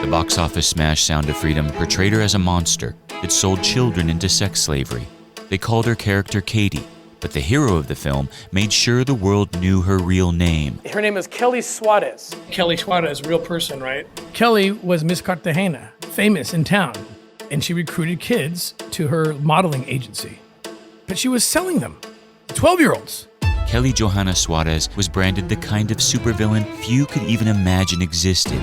box office smash Sound of Freedom portrayed her as a monster that sold children into sex slavery. They called her character Katy, but the hero of the film made sure the world knew her real name. Her name is Kely Suárez. Kely Suárez, real person, right? Kely was Miss Cartagena, famous in town, and she recruited kids to her modeling agency. But she was selling them, 12-year-olds. Kely Johana Suárez was branded the kind of supervillain few could even imagine existed,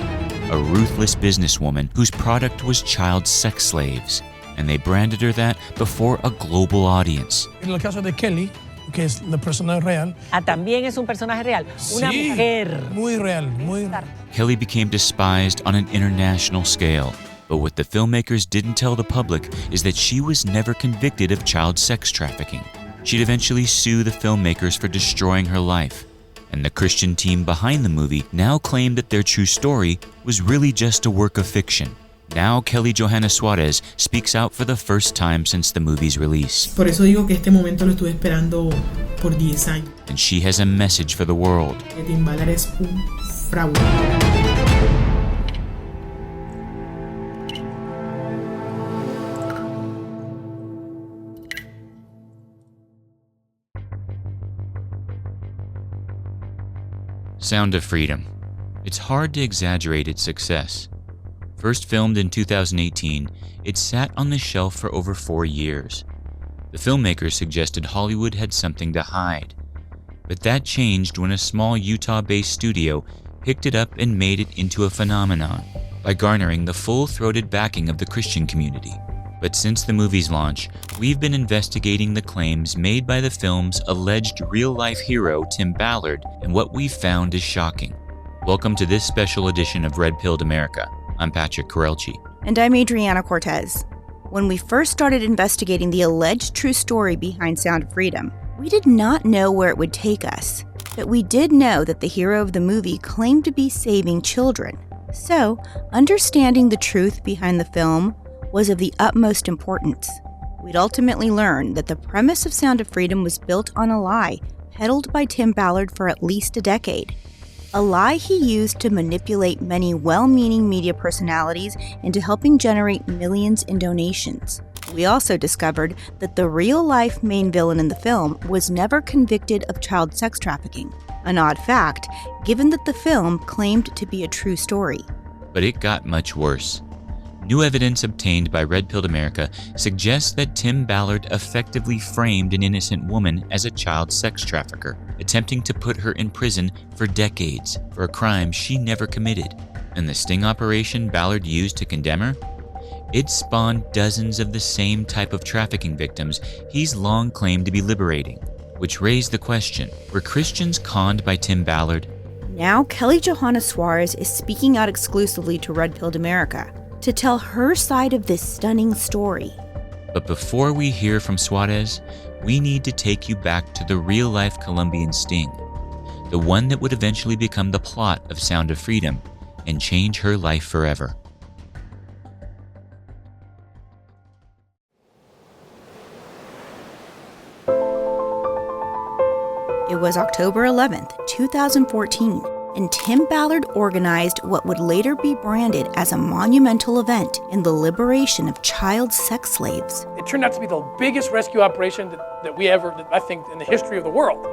a ruthless businesswoman whose product was child sex slaves. And they branded her that before a global audience. En el caso de Kely, que es la persona real. También es un personaje real, una mujer. Muy real, muy. Kely became despised on an international scale. But what the filmmakers didn't tell the public is that she was never convicted of child sex trafficking. She'd eventually sue the filmmakers for destroying her life. And the Christian team behind the movie now claimed that their true story was really just a work of fiction. Now Kely Johana Suárez speaks out for the first time since the movie's release. Por eso digo que este momento lo estuve esperando por 10 años. And she has a message for the world. Que Tim Ballard es un fraude. Sound of Freedom. It's hard to exaggerate its success. First filmed in 2018, it sat on the shelf for over 4 years. The filmmakers suggested Hollywood had something to hide. But that changed when a small Utah-based studio picked it up and made it into a phenomenon by garnering the full-throated backing of the Christian community. But since the movie's launch, we've been investigating the claims made by the film's alleged real-life hero, Tim Ballard, and what we've found is shocking. Welcome to this special edition of Red Pilled America. I'm Patrick Corelchi. And I'm Adriana Cortez. When we first started investigating the alleged true story behind Sound of Freedom, we did not know where it would take us. But we did know that the hero of the movie claimed to be saving children. So, understanding the truth behind the film was of the utmost importance. We'd ultimately learn that the premise of Sound of Freedom was built on a lie peddled by Tim Ballard for at least a decade. A lie he used to manipulate many well-meaning media personalities into helping generate millions in donations. We also discovered that the real-life main villain in the film was never convicted of child sex trafficking, an odd fact, given that the film claimed to be a true story. But it got much worse. New evidence obtained by Red Pilled America suggests that Tim Ballard effectively framed an innocent woman as a child sex trafficker, attempting to put her in prison for decades for a crime she never committed. And the sting operation Ballard used to condemn her? It spawned dozens of the same type of trafficking victims he's long claimed to be liberating, which raised the question, were Christians conned by Tim Ballard? Now Kely Johana Suárez is speaking out exclusively to Red Pilled America to tell her side of this stunning story. But before we hear from Suárez, we need to take you back to the real-life Colombian sting, the one that would eventually become the plot of Sound of Freedom and change her life forever. It was October 11th, 2014, and Tim Ballard organized what would later be branded as a monumental event in the liberation of child sex slaves. It turned out to be the biggest rescue operation that we ever, I think, in the history of the world.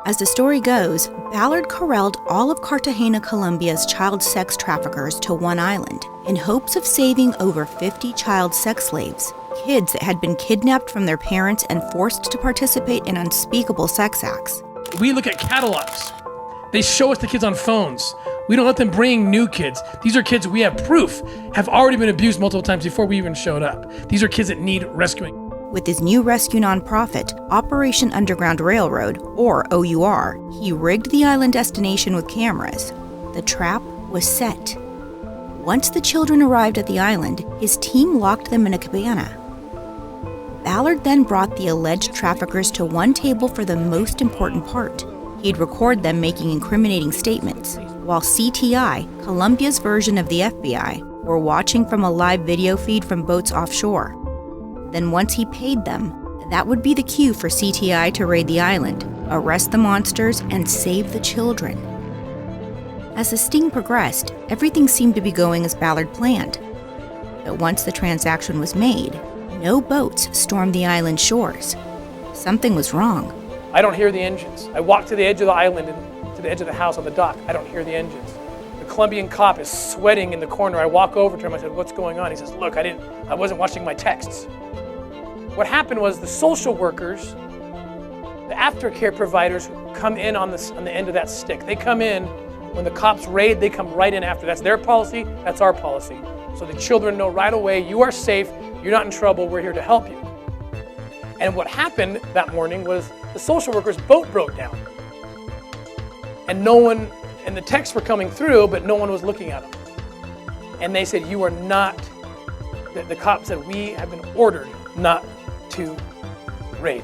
As the story goes, Ballard corralled all of Cartagena, Colombia's child sex traffickers to one island in hopes of saving over 50 child sex slaves, kids that had been kidnapped from their parents and forced to participate in unspeakable sex acts. We look at catalogs. They show us the kids on phones. We don't let them bring new kids. These are kids we have proof have already been abused multiple times before we even showed up. These are kids that need rescuing. With his new rescue nonprofit, Operation Underground Railroad, or OUR, he rigged the island destination with cameras. The trap was set. Once the children arrived at the island, his team locked them in a cabana. Ballard then brought the alleged traffickers to one table for the most important part. He'd record them making incriminating statements, while CTI, Colombia's version of the FBI, were watching from a live video feed from boats offshore. Then once he paid them, that would be the cue for CTI to raid the island, arrest the monsters, and save the children. As the sting progressed, everything seemed to be going as Ballard planned. But once the transaction was made, no boats stormed the island shores. Something was wrong. I don't hear the engines. I walk to the edge of the island and to the edge of the house on the dock. I don't hear the engines. The Colombian cop is sweating in the corner. I walk over to him. I said, "What's going on?" He says, "Look, I wasn't watching my texts." What happened was the social workers, the aftercare providers come in on the end of that stick. They come in when the cops raid. They come right in after. That's their policy. That's our policy. So the children know right away, you are safe. You're not in trouble. We're here to help you. And what happened that morning was the social workers' boat broke down. And the texts were coming through, but no one was looking at them. And they said, "You are not," the cop said, "We have been ordered not to raid.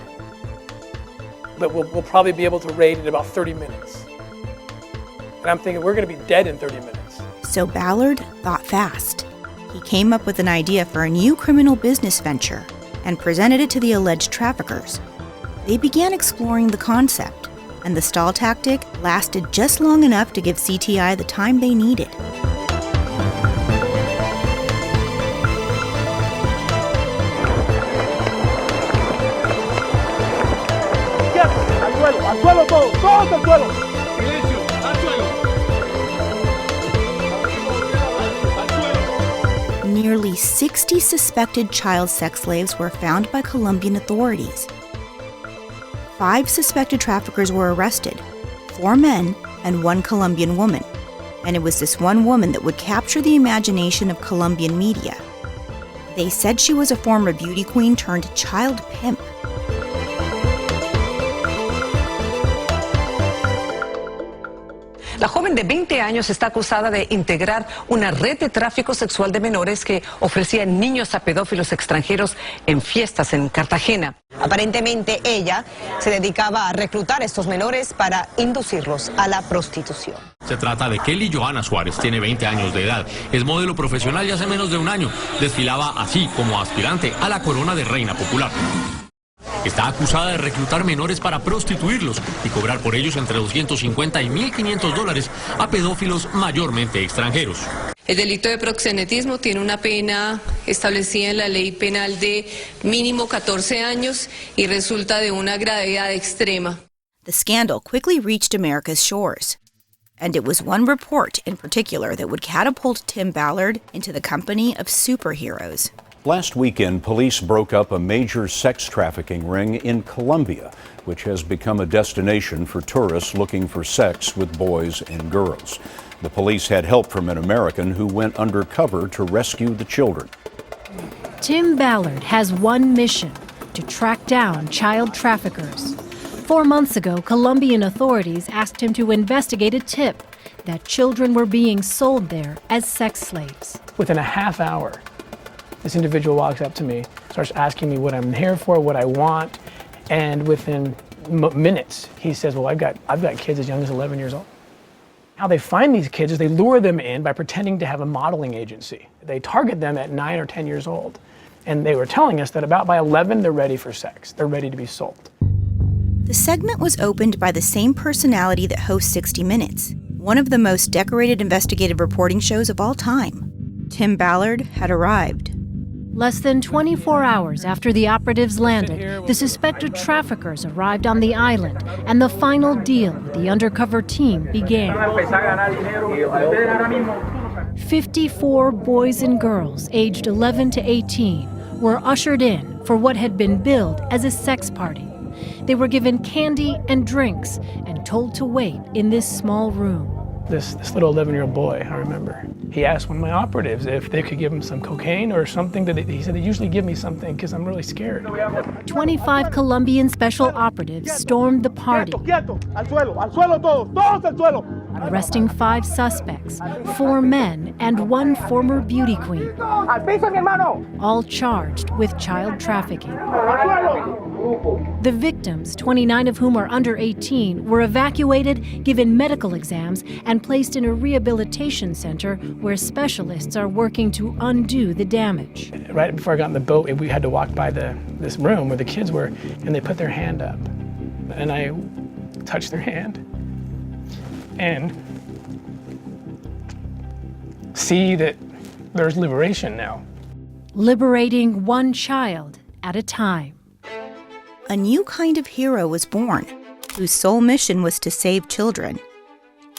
But we'll probably be able to raid in about 30 minutes. And I'm thinking, we're going to be dead in 30 minutes. So Ballard thought fast. He came up with an idea for a new criminal business venture and presented it to the alleged traffickers. They began exploring the concept, and the stall tactic lasted just long enough to give CTI the time they needed. Nearly 60 suspected child sex slaves were found by Colombian authorities. 5 suspected traffickers were arrested, 4 men and 1 Colombian woman. And it was this one woman that would capture the imagination of Colombian media. They said she was a former beauty queen turned child pimp. La joven de 20 años está acusada de integrar una red de tráfico sexual de menores que ofrecía niños a pedófilos extranjeros en fiestas en Cartagena. Aparentemente ella se dedicaba a reclutar a estos menores para inducirlos a la prostitución. Se trata de Kely Johana Suárez, tiene 20 años de edad, es modelo profesional y hace menos de un año desfilaba así como aspirante a la corona de reina popular. Está acusada de reclutar menores para prostituirlos y cobrar por ellos entre $250 y $1.500 a pedófilos mayormente extranjeros. El delito de proxenetismo tiene una pena establecida en la ley penal de mínimo 14 años y resulta de una gravedad extrema. The scandal quickly reached America's shores, and it was one report in particular that would catapult Tim Ballard into the company of superheroes. Last weekend, police broke up a major sex trafficking ring in Colombia, which has become a destination for tourists looking for sex with boys and girls. The police had help from an American who went undercover to rescue the children. Tim Ballard has one mission: to track down child traffickers. 4 months ago, Colombian authorities asked him to investigate a tip that children were being sold there as sex slaves. Within a half hour, this individual walks up to me, starts asking me what I'm here for, what I want, and within minutes, he says, "Well, I've got kids as young as 11 years old." How they find these kids is they lure them in by pretending to have a modeling agency. They target them at 9 or 10 years old. And they were telling us that about by 11, they're ready for sex. They're ready to be sold. The segment was opened by the same personality that hosts 60 Minutes, one of the most decorated investigative reporting shows of all time. Tim Ballard had arrived. Less than 24 hours after the operatives landed, the suspected traffickers arrived on the island, and the final deal with the undercover team began. 54 boys and girls aged 11 to 18 were ushered in for what had been billed as a sex party. They were given candy and drinks and told to wait in this small room. This little 11-year-old boy, I remember, he asked one of my operatives if they could give him some cocaine or something. He said, "They usually give me something because I'm really scared." 25 Colombian special operatives stormed the party, arresting 5 suspects, 4 men and 1 former beauty queen, all charged with child trafficking. The victims, 29 of whom are under 18, were evacuated, given medical exams, and placed in a rehabilitation center where specialists are working to undo the damage. Right before I got in the boat, we had to walk by this room where the kids were, and they put their hand up. And I touched their hand. And see that there's liberation now. Liberating one child at a time. A new kind of hero was born, whose sole mission was to save children.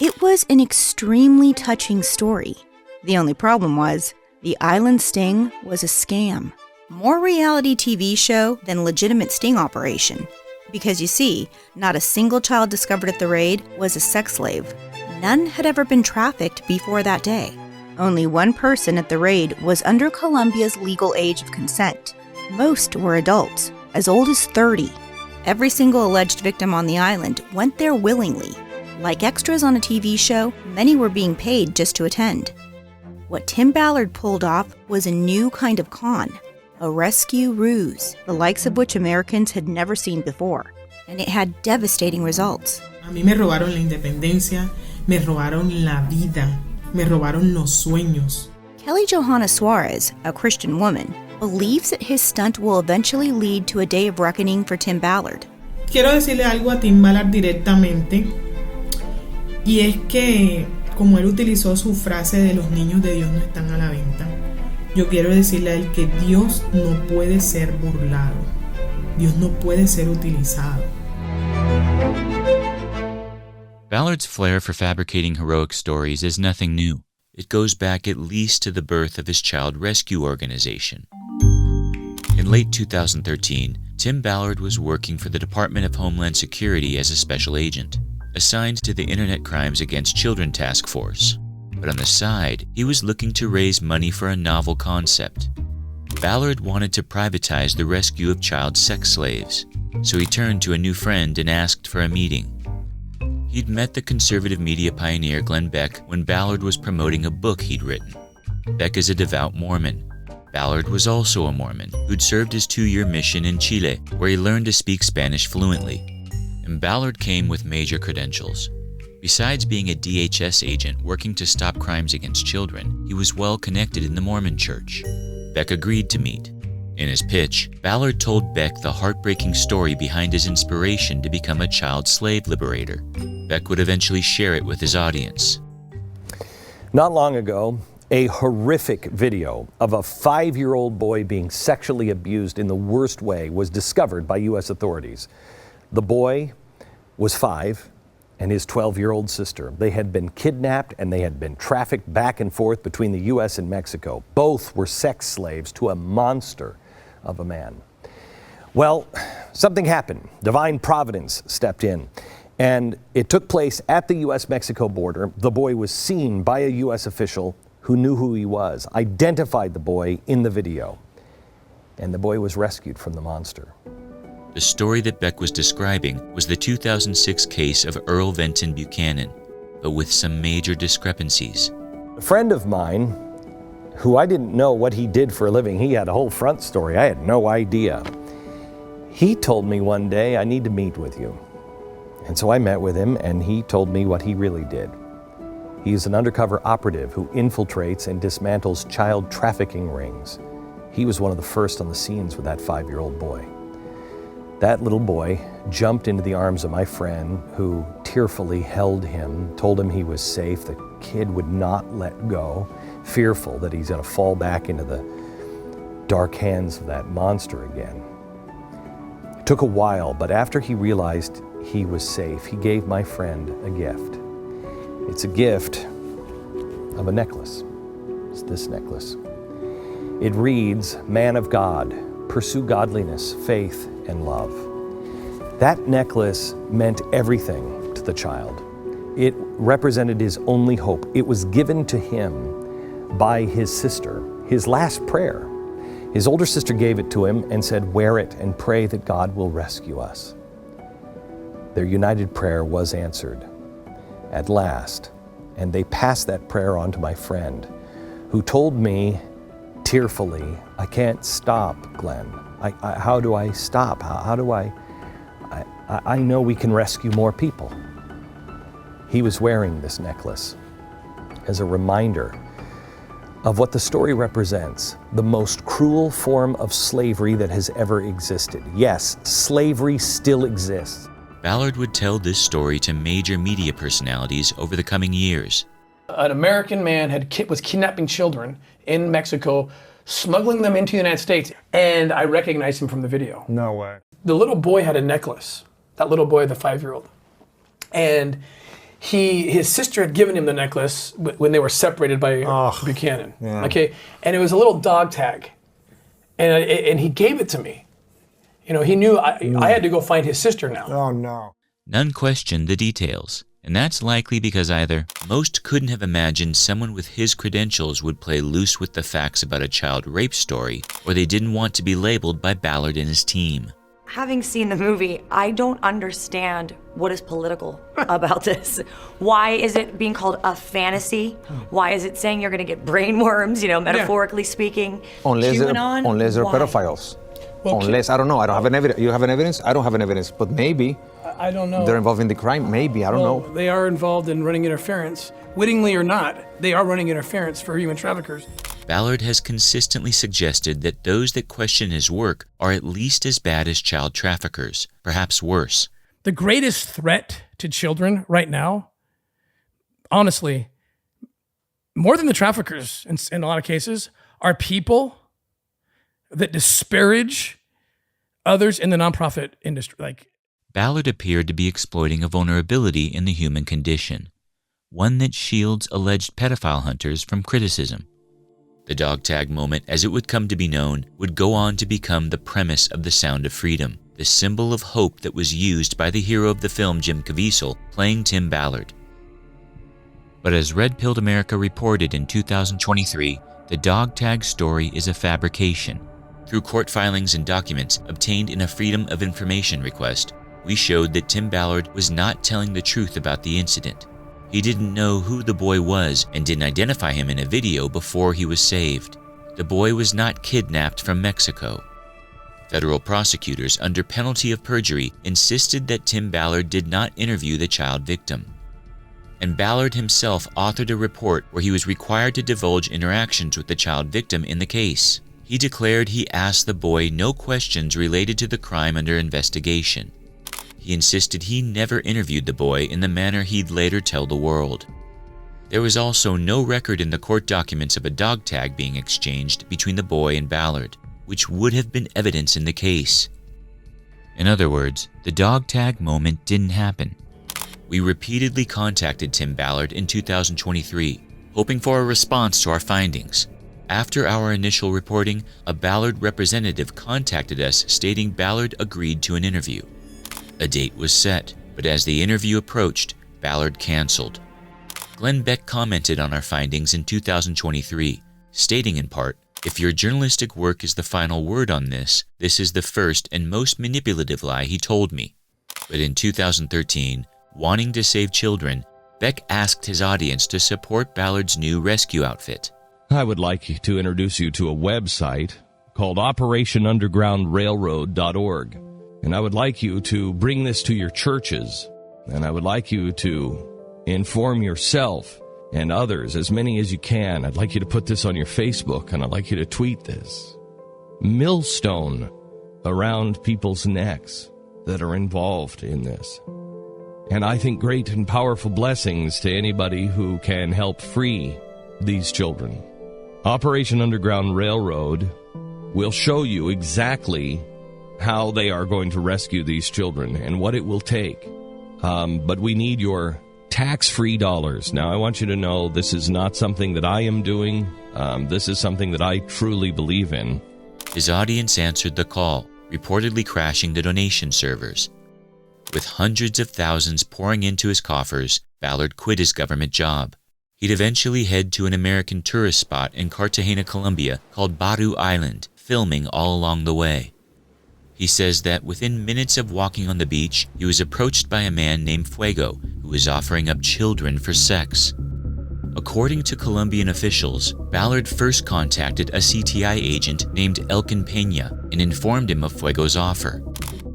It was an extremely touching story. The only problem was, the island sting was a scam. More reality TV show than legitimate sting operation. Because you see, not a single child discovered at the raid was a sex slave. None had ever been trafficked before that day. Only one person at the raid was under Colombia's legal age of consent. Most were adults, as old as 30. Every single alleged victim on the island went there willingly. Like extras on a TV show, many were being paid just to attend. What Tim Ballard pulled off was a new kind of con, a rescue ruse, the likes of which Americans had never seen before, and it had devastating results. A mí me robaron la independencia, me robaron la vida, me robaron los sueños. Kely Johana Suárez, a Christian woman, believes that his stunt will eventually lead to a day of reckoning for Tim Ballard. Quiero decirle algo a Tim Ballard directamente, y es que como él utilizó su frase de los niños de Dios no están a la venta, yo quiero decirle a él que Dios no puede ser burlado, Dios no puede ser utilizado. Ballard's flair for fabricating heroic stories is nothing new. It goes back at least to the birth of his child rescue organization. In late 2013, Tim Ballard was working for the Department of Homeland Security as a special agent, assigned to the Internet Crimes Against Children Task Force. But on the side, he was looking to raise money for a novel concept. Ballard wanted to privatize the rescue of child sex slaves, so he turned to a new friend and asked for a meeting. He'd met the conservative media pioneer Glenn Beck when Ballard was promoting a book he'd written. Beck is a devout Mormon. Ballard was also a Mormon who'd served his 2-year mission in Chile, where he learned to speak Spanish fluently. And Ballard came with major credentials. Besides being a DHS agent working to stop crimes against children, he was well connected in the Mormon church. Beck agreed to meet. In his pitch, Ballard told Beck the heartbreaking story behind his inspiration to become a child slave liberator. Beck would eventually share it with his audience. Not long ago, a horrific video of a 5-year-old boy being sexually abused in the worst way was discovered by U.S. authorities. The boy was 5 and his 12-year-old sister. They had been kidnapped and they had been trafficked back and forth between the U.S. and Mexico. Both were sex slaves to a monster of a man. Well, something happened. Divine providence stepped in, and it took place at the U.S.-Mexico border. The boy was seen by a U.S. official who knew who he was, identified the boy in the video, and the boy was rescued from the monster. The story that Beck was describing was the 2006 case of Earl Venton Buchanan, but with some major discrepancies. A friend of mine, who I didn't know what he did for a living, he had a whole front story, I had no idea. He told me one day, I need to meet with you. And so I met with him, and he told me what he really did. He's an undercover operative who infiltrates and dismantles child trafficking rings. He was one of the first on the scenes with that 5-year-old boy. That little boy jumped into the arms of my friend, who tearfully held him, told him he was safe. The kid would not let go, fearful that he's going to fall back into the dark hands of that monster again. It took a while, but after he realized he was safe, he gave my friend a gift. It's a gift of a necklace. It's this necklace. It reads, "Man of God, pursue godliness, faith, and love." That necklace meant everything to the child. It represented his only hope. It was given to him by his sister, his last prayer. His older sister gave it to him and said, "Wear it and pray that God will rescue us." Their united prayer was answered at last, and they passed that prayer on to my friend, who told me tearfully, "I can't stop, Glenn. How do I stop? How do I know we can rescue more people." He was wearing this necklace as a reminder of what the story represents, the most cruel form of slavery that has ever existed. Yes, slavery still exists. Ballard would tell this story to major media personalities over the coming years. An American man was kidnapping children in Mexico, smuggling them into the United States, and I recognized him from the video. No way. The little boy had a necklace, that little boy, the 5-year-old. And his sister had given him the necklace when they were separated by Buchanan. Yeah. Okay, and it was a little dog tag, and he gave it to me. You know, he knew I had to go find his sister now. Oh no. None questioned the details, and that's likely because either most couldn't have imagined someone with his credentials would play loose with the facts about a child rape story, or they didn't want to be labeled by Ballard and his team. Having seen the movie, I don't understand what is political about this. Why is it being called a fantasy? Why is it saying you're going to get brainworms, metaphorically speaking? Unless they're pedophiles. Well, unless, I don't know, I don't have an evidence. You have an evidence? I don't have an evidence, but maybe I don't know. They're involved in the crime, maybe, I don't know. They are involved in running interference. Wittingly or not, they are running interference for human traffickers. Ballard has consistently suggested that those that question his work are at least as bad as child traffickers, perhaps worse. The greatest threat to children right now, honestly, more than the traffickers in a lot of cases, are people that disparage others in the nonprofit industry. Ballard appeared to be exploiting a vulnerability in the human condition, one that shields alleged pedophile hunters from criticism. The dog tag moment, as it would come to be known, would go on to become the premise of The Sound of Freedom, the symbol of hope that was used by the hero of the film, Jim Caviezel, playing Tim Ballard. But as Red Pilled America reported in 2023, the dog tag story is a fabrication. Through court filings and documents obtained in a Freedom of Information request, we showed that Tim Ballard was not telling the truth about the incident. He didn't know who the boy was and didn't identify him in a video before he was saved. The boy was not kidnapped from Mexico. Federal prosecutors, under penalty of perjury, insisted that Tim Ballard did not interview the child victim. And Ballard himself authored a report where he was required to divulge interactions with the child victim in the case. He declared he asked the boy no questions related to the crime under investigation. He insisted he never interviewed the boy in the manner he'd later tell the world. There was also no record in the court documents of a dog tag being exchanged between the boy and Ballard, which would have been evidence in the case. In other words, the dog tag moment didn't happen. We repeatedly contacted Tim Ballard in 2023, hoping for a response to our findings. After our initial reporting, a Ballard representative contacted us stating Ballard agreed to an interview. A date was set, but as the interview approached, Ballard canceled. Glenn Beck commented on our findings in 2023, stating in part, "If your journalistic work is the final word on this is the first and most manipulative lie he told me." But in 2013, wanting to save children, Beck asked his audience to support Ballard's new rescue outfit. I would like to introduce you to a website called OperationUndergroundRailroad.org. And I would like you to bring this to your churches. And I would like you to inform yourself and others, as many as you can. I'd like you to put this on your Facebook, and I'd like you to tweet this. Millstone around people's necks that are involved in this. And I think great and powerful blessings to anybody who can help free these children. Operation Underground Railroad will show you exactly how they are going to rescue these children and what it will take. But we need your tax-free dollars. Now, I want you to know this is not something that I am doing. This is something that I truly believe in. His audience answered the call, reportedly crashing the donation servers. With hundreds of thousands pouring into his coffers, Ballard quit his government job. He'd eventually head to an American tourist spot in Cartagena, Colombia, called Baru Island, filming all along the way. He says that within minutes of walking on the beach, he was approached by a man named Fuego, who was offering up children for sex. According to Colombian officials, Ballard first contacted a CTI agent named Elkin Peña and informed him of Fuego's offer.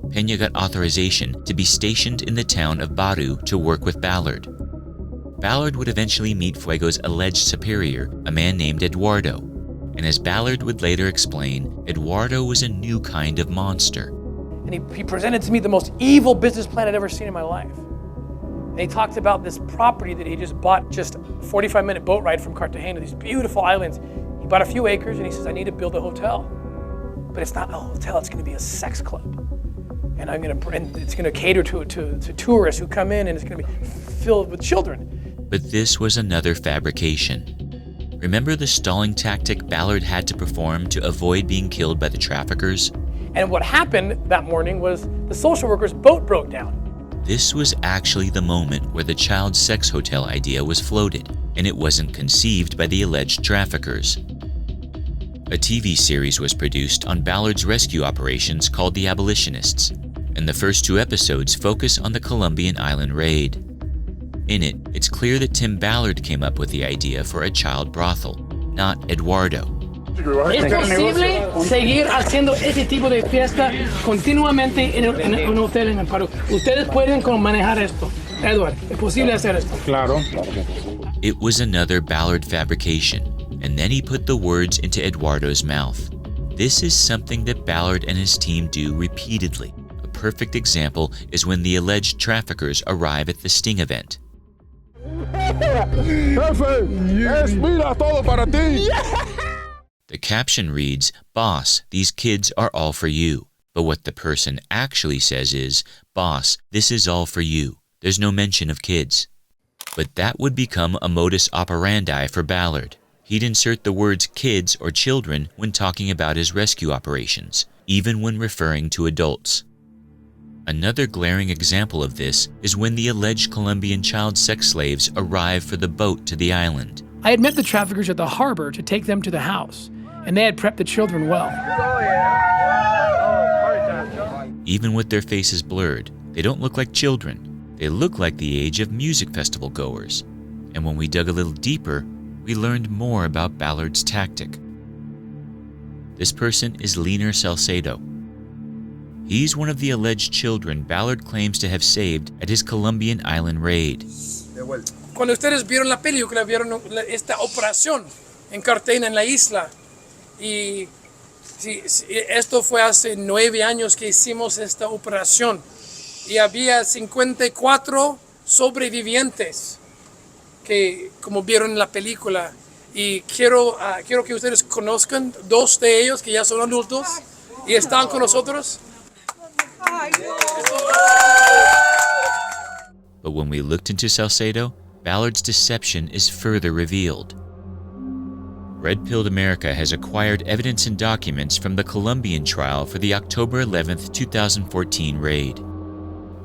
Peña got authorization to be stationed in the town of Baru to work with Ballard. Ballard would eventually meet Fuego's alleged superior, a man named Eduardo. And as Ballard would later explain, Eduardo was a new kind of monster. And he presented to me the most evil business plan I'd ever seen in my life. And he talked about this property that he just bought, just a 45-minute boat ride from Cartagena, these beautiful islands. He bought a few acres and he says, I need to build a hotel. But it's not a hotel, it's gonna be a sex club. And it's gonna cater to tourists who come in, and it's gonna be filled with children. But this was another fabrication. Remember the stalling tactic Ballard had to perform to avoid being killed by the traffickers? And what happened that morning was the social worker's boat broke down. This was actually the moment where the child sex hotel idea was floated, and it wasn't conceived by the alleged traffickers. A TV series was produced on Ballard's rescue operations called The Abolitionists, and the first 2 episodes focus on the Colombian island raid. In it, it's clear that Tim Ballard came up with the idea for a child brothel, not Eduardo. ¿Es posible seguir haciendo ese tipo de fiesta continuamente en un hotel en el Perú? Ustedes pueden manejar esto. Edward, ¿es posible hacer esto? Claro. It was another Ballard fabrication, and then he put the words into Eduardo's mouth. This is something that Ballard and his team do repeatedly. A perfect example is when the alleged traffickers arrive at the Sting event. The caption reads, "Boss, these kids are all for you." But what the person actually says is, "Boss, this is all for you." There's no mention of kids. But that would become a modus operandi for Ballard. He'd insert the words kids or children when talking about his rescue operations, even when referring to adults. Another glaring example of this is when the alleged Colombian child sex slaves arrive for the boat to the island. I had met the traffickers at the harbor to take them to the house, and they had prepped the children well. Even with their faces blurred, they don't look like children. They look like the age of music festival goers. And when we dug a little deeper, we learned more about Ballard's tactic. This person is Liner Salcedo. He's one of the alleged children Ballard claims to have saved at his Colombian island raid. Cuando ustedes vieron la película, vieron esta operación en Cartagena, en la isla. Y esto fue hace 9 años que hicimos esta operación. Y había 54 sobrevivientes que, como vieron en la película. Y quiero que ustedes conozcan 2 de ellos que ya son adultos y están con nosotros. But when we looked into Salcedo, Ballard's deception is further revealed. Red Pilled America has acquired evidence and documents from the Colombian trial for the October 11, 2014 raid.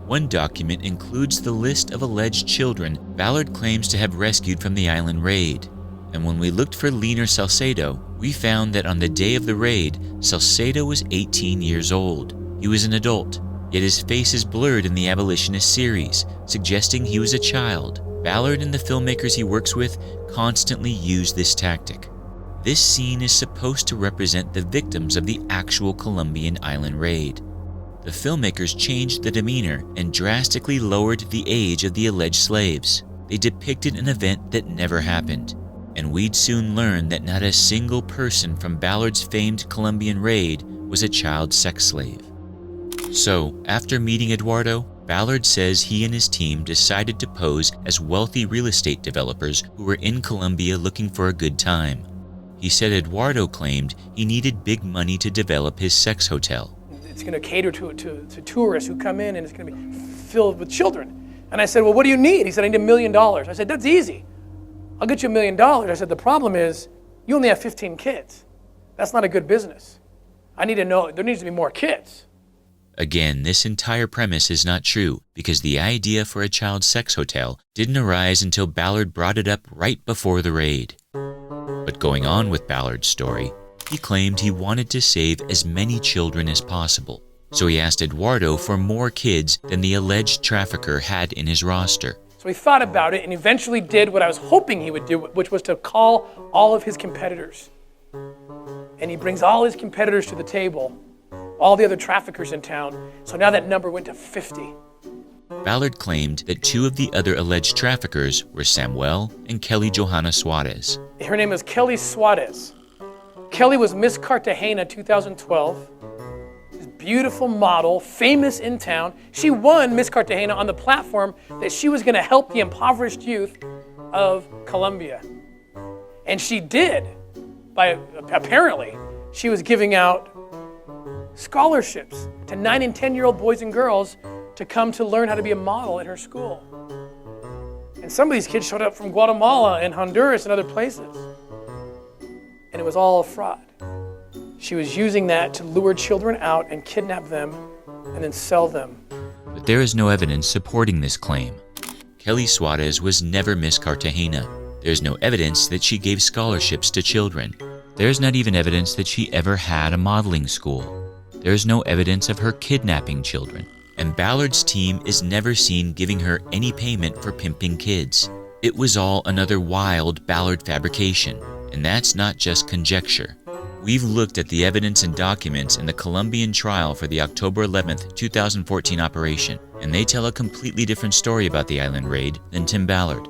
One document includes the list of alleged children Ballard claims to have rescued from the island raid. And when we looked for Liner Salcedo, we found that on the day of the raid, Salcedo was 18 years old. He was an adult, yet his face is blurred in the Abolitionist series, suggesting he was a child. Ballard and the filmmakers he works with constantly use this tactic. This scene is supposed to represent the victims of the actual Colombian island raid. The filmmakers changed the demeanor and drastically lowered the age of the alleged slaves. They depicted an event that never happened. And we'd soon learn that not a single person from Ballard's famed Colombian raid was a child sex slave. So, after meeting Eduardo, Ballard says he and his team decided to pose as wealthy real estate developers who were in Colombia looking for a good time. He said Eduardo claimed he needed big money to develop his sex hotel. It's going to cater to tourists who come in, and it's going to be filled with children. And I said, well, what do you need? He said, I need $1 million. I said, that's easy. I'll get you $1 million. I said, the problem is you only have 15 kids. That's not a good business. I need to know, there needs to be more kids. Again, this entire premise is not true because the idea for a child sex hotel didn't arise until Ballard brought it up right before the raid. But going on with Ballard's story, he claimed he wanted to save as many children as possible. So he asked Eduardo for more kids than the alleged trafficker had in his roster. So he thought about it and eventually did what I was hoping he would do, which was to call all of his competitors. And he brings all his competitors to the table, all the other traffickers in town. So now that number went to 50. Ballard claimed that 2 of the other alleged traffickers were Samuel and Kely Johana Suárez. Her name is Kely Suárez. Kely was Miss Cartagena 2012. She's beautiful model, famous in town. She won Miss Cartagena on the platform that she was going to help the impoverished youth of Colombia. And she did. Apparently, she was giving out scholarships to 9 and 10-year-old boys and girls to come to learn how to be a model at her school. And some of these kids showed up from Guatemala and Honduras and other places. And it was all a fraud. She was using that to lure children out and kidnap them and then sell them. But there is no evidence supporting this claim. Kely Suárez was never Miss Cartagena. There's no evidence that she gave scholarships to children. There's not even evidence that she ever had a modeling school. There's no evidence of her kidnapping children. And Ballard's team is never seen giving her any payment for pimping kids. It was all another wild Ballard fabrication. And that's not just conjecture. We've looked at the evidence and documents in the Colombian trial for the October 11th, 2014 operation, and they tell a completely different story about the island raid than Tim Ballard.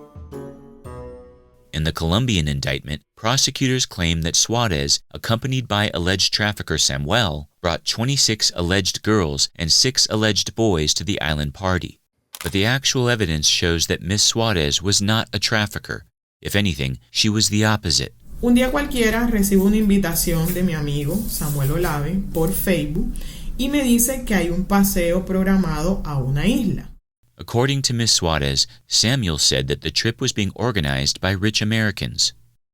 In the Colombian indictment, prosecutors claim that Suárez, accompanied by alleged trafficker Samuel, brought 26 alleged girls and 6 alleged boys to the island party. But the actual evidence shows that Miss Suárez was not a trafficker. If anything, she was the opposite. Un día cualquiera recibo una invitación de mi amigo Samuel Olave por Facebook y me dice que hay un paseo programado a una isla. According to Miss Suárez, Samuel said that the trip was being organized by rich Americans.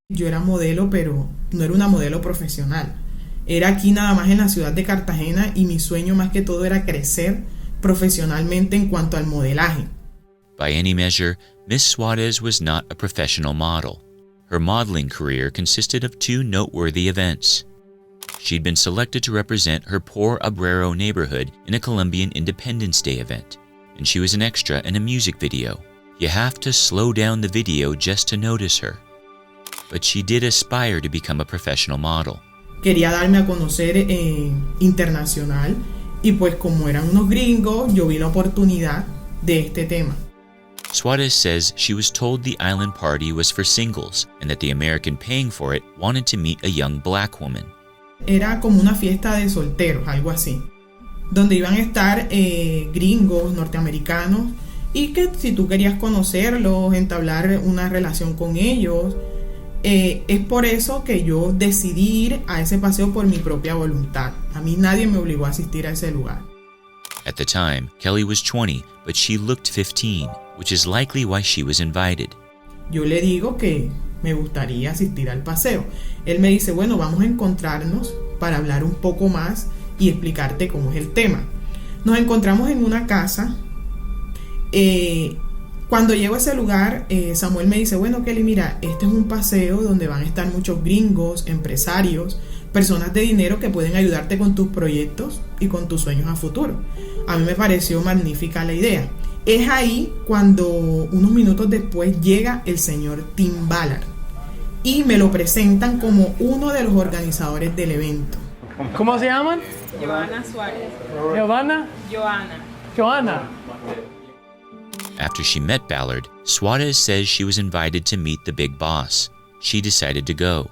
Yo era modelo, pero no era una modelo profesional. Era aquí nada más en la ciudad de Cartagena y mi sueño más que todo era crecer profesionalmente en cuanto al modelaje. By any measure, Miss Suárez was not a professional model. Her modeling career consisted of 2 noteworthy events. She'd been selected to represent her poor Obrero neighborhood in a Colombian Independence Day event, and she was an extra in a music video. You have to slow down the video just to notice her. But she did aspire to become a professional model. Quería darme a conocer internacional y pues como eran unos gringos, yo vi la oportunidad de este tema. Suárez says she was told the island party was for singles and that the American paying for it wanted to meet a young black woman. Era como una fiesta de solteros, algo así, donde iban a estar gringos, norteamericanos, y que si tú querías conocerlos, entablar una relación con ellos, es por eso que yo decidí ir a ese paseo por mi propia voluntad. A mí nadie me obligó a asistir a ese lugar. At the time, Kely was 20, but she looked 15, which is likely why she was invited. Yo le digo que me gustaría asistir al paseo. Él me dice, bueno, vamos a encontrarnos para hablar un poco más y explicarte cómo es el tema. Nos encontramos en una casa. Cuando llego a ese lugar, Samuel me dice, bueno, Kely, mira, este es un paseo donde van a estar muchos gringos, empresarios, personas de dinero que pueden ayudarte con tus proyectos y con tus sueños a futuro. A mí me pareció magnífica la idea. Es ahí cuando unos minutos después llega el señor Tim Ballard y me lo presentan como uno de los organizadores del evento. ¿Cómo se llaman? Johana Suárez. ¿Giovanna? Johana. After she met Ballard, Suárez says she was invited to meet the big boss. She decided to go.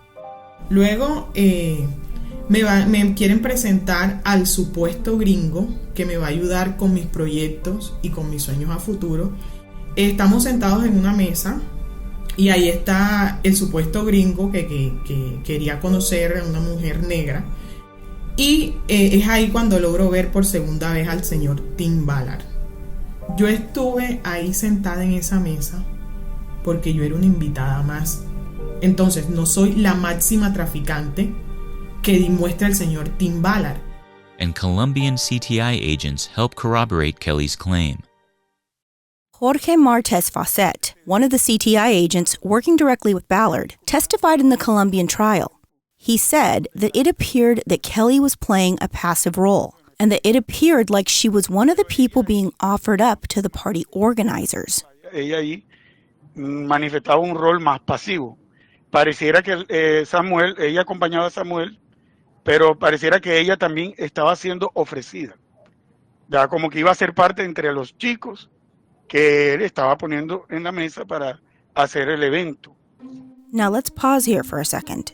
Luego me quieren presentar al supuesto gringo que me va a ayudar con mis proyectos y con mis sueños a futuro. Estamos sentados en una mesa y ahí está el supuesto gringo que quería conocer a una mujer negra. Y es ahí cuando logro ver por segunda vez al señor Tim Ballard. Yo estuve ahí sentada en esa mesa porque yo era una invitada más. Entonces no soy la máxima traficante que demuestra el señor Tim Ballard. And Colombian CTI agents help corroborate Kely's claim. Jorge Martes Fawcett, one of the CTI agents working directly with Ballard, testified in the Colombian trial. He said that it appeared that Kely was playing a passive role, and that it appeared like she was one of the people being offered up to the party organizers. Ella ahí manifestaba un rol más pasivo. Pareciera que ella acompañaba a Samuel, pero pareciera que ella también estaba siendo ofrecida. Ya como que iba a ser parte entre los chicos que él estaba poniendo en la mesa para hacer el evento. Now let's pause here for a second.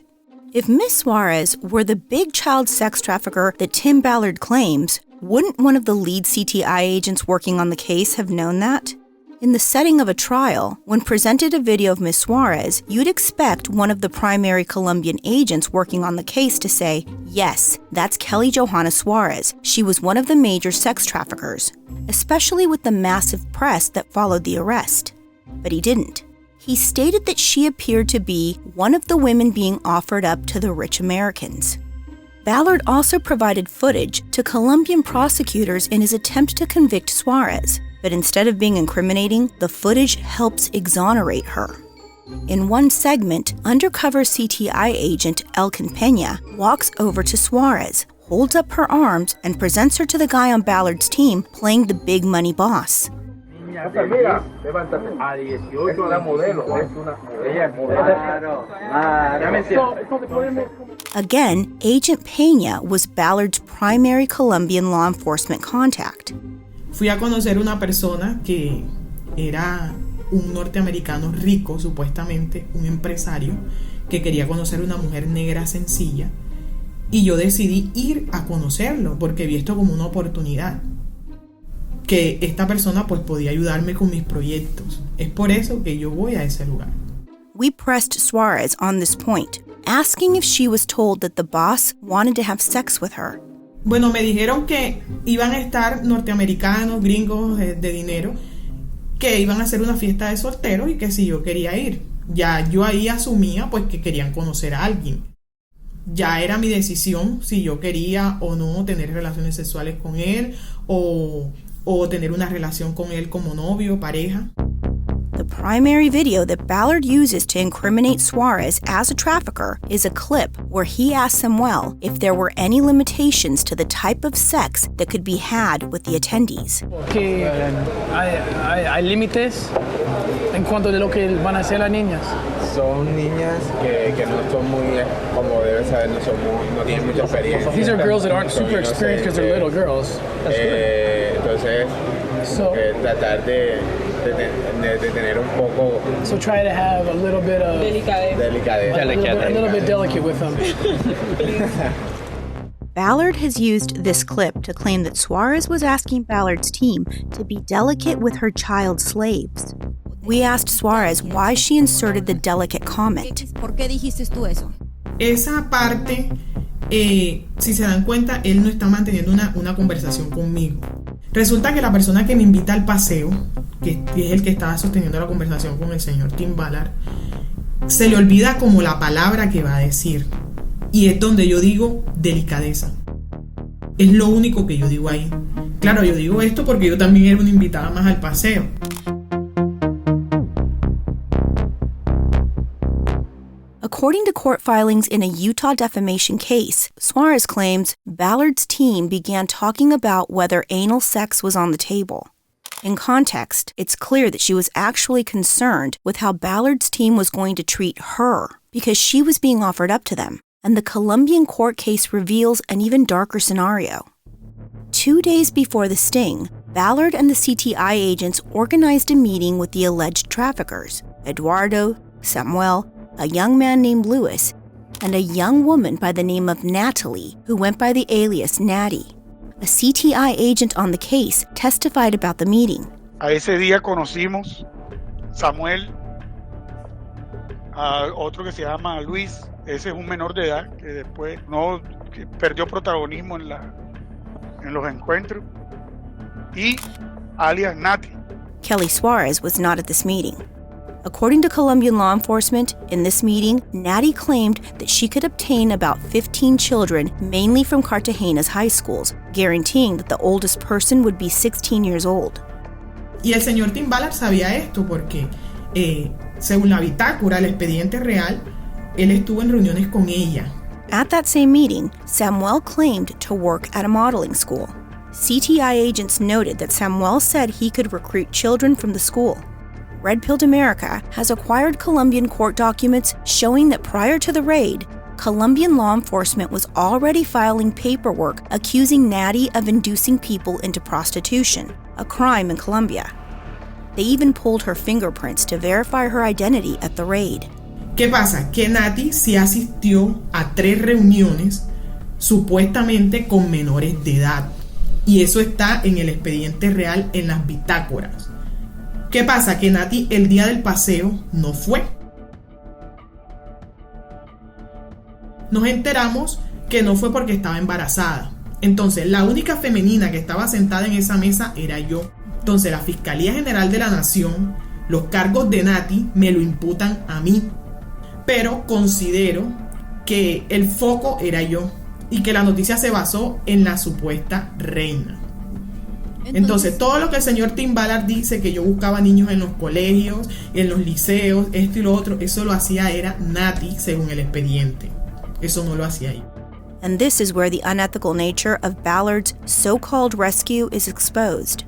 If Miss Suárez were the big child sex trafficker that Tim Ballard claims, wouldn't one of the lead CTI agents working on the case have known that? In the setting of a trial, when presented a video of Miss Suárez, you'd expect one of the primary Colombian agents working on the case to say, yes, that's Kely Johana Suárez. She was one of the major sex traffickers, especially with the massive press that followed the arrest. But he didn't. He stated that she appeared to be one of the women being offered up to the rich Americans. Ballard also provided footage to Colombian prosecutors in his attempt to convict Suárez, but instead of being incriminating, the footage helps exonerate her. In one segment, undercover CTI agent Elkin Peña walks over to Suárez, holds up her arms, and presents her to the guy on Ballard's team playing the big money boss. Again, Agent Peña was Ballard's primary Colombian law enforcement contact. Fui a conocer una persona que era un norteamericano rico, supuestamente, un empresario, que quería conocer una mujer negra sencilla. Y yo decidí ir a conocerlo porque vi esto como una oportunidad. Que esta persona pues podía ayudarme con mis proyectos. Es por eso que yo voy a ese lugar. We pressed Suárez on this point, asking if she was told that the boss wanted to have sex with her. Bueno, me dijeron que iban a estar norteamericanos, gringos de dinero, que iban a hacer una fiesta de solteros y que si yo quería ir. Ya yo ahí asumía pues que querían conocer a alguien. Ya era mi decisión si yo quería o no tener relaciones sexuales con él o tener una relación con él como novio, pareja. The primary video that Ballard uses to incriminate Suárez as a trafficker is a clip where he asks Samuel if there were any limitations to the type of sex that could be had with the attendees. Que hay límites en cuanto de lo que van a hacer las niñas. Son niñas que no son muy, como debes saber, no tienen mucha experiencia. These are girls that aren't super experienced because they're little girls. Entonces, tratar de tener un poco. So try to have a little bit of delicadeza. A little bit delicate with them. Ballard has used this clip to claim that Suárez was asking Ballard's team to be delicate with her child slaves. We asked Suárez why she inserted the delicate comment. ¿Por qué dijiste tú eso? Esa parte, si se dan cuenta, él no está manteniendo una conversación conmigo. Resulta que la persona que me invita al paseo, que es el que estaba sosteniendo la conversación con el señor Tim Ballard, se le olvida como la palabra que va a decir. Y es donde yo digo delicadeza. Es lo único que yo digo ahí. Claro, yo digo esto porque yo también era una invitada más al paseo. According to court filings in a Utah defamation case, Suárez claims Ballard's team began talking about whether anal sex was on the table. In context, it's clear that she was actually concerned with how Ballard's team was going to treat her because she was being offered up to them. And the Colombian court case reveals an even darker scenario. 2 days before the sting, Ballard and the CTI agents organized a meeting with the alleged traffickers, Eduardo, Samuel, a young man named Luis, and a young woman by the name of Natalie, who went by the alias Natty. A CTI agent on the case testified about the meeting. A ese día conocimos Samuel, a otro que se llama Luis. Ese es un menor de edad que después que perdió protagonismo en los encuentros, y alias Nati. Kely Suárez was not at this meeting. According to Colombian law enforcement, in this meeting, Natty claimed that she could obtain about 15 children, mainly from Cartagena's high schools, guaranteeing that the oldest person would be 16 years old. Y el señor Tim Ballard sabía esto porque, según la bitácora, el expediente real, él estuvo en reuniones con ella. At that same meeting, Samuel claimed to work at a modeling school. CTI agents noted that Samuel said he could recruit children from the school. Red Pilled America has acquired Colombian court documents showing that prior to the raid, Colombian law enforcement was already filing paperwork accusing Natty of inducing people into prostitution, a crime in Colombia. They even pulled her fingerprints to verify her identity at the raid. ¿Qué pasa? Que Nati sí asistió a 3 reuniones supuestamente con menores de edad. Y eso está en el expediente real en las bitácoras. ¿Qué pasa? Que Nati el día del paseo no fue. Nos enteramos que no fue porque estaba embarazada. Entonces, la única femenina que estaba sentada en esa mesa era yo. Entonces, la Fiscalía General de la Nación, los cargos de Nati me lo imputan a mí. Pero considero que el foco era yo y que la noticia se basó en la supuesta reina. Entonces, todo lo que el señor Tim Ballard dice, que yo buscaba niños en los colegios, en los liceos, esto y lo otro, eso lo hacía era Nati según el expediente. Eso no lo hacía yo. And this is where the unethical nature of Ballard's so-called rescue is exposed.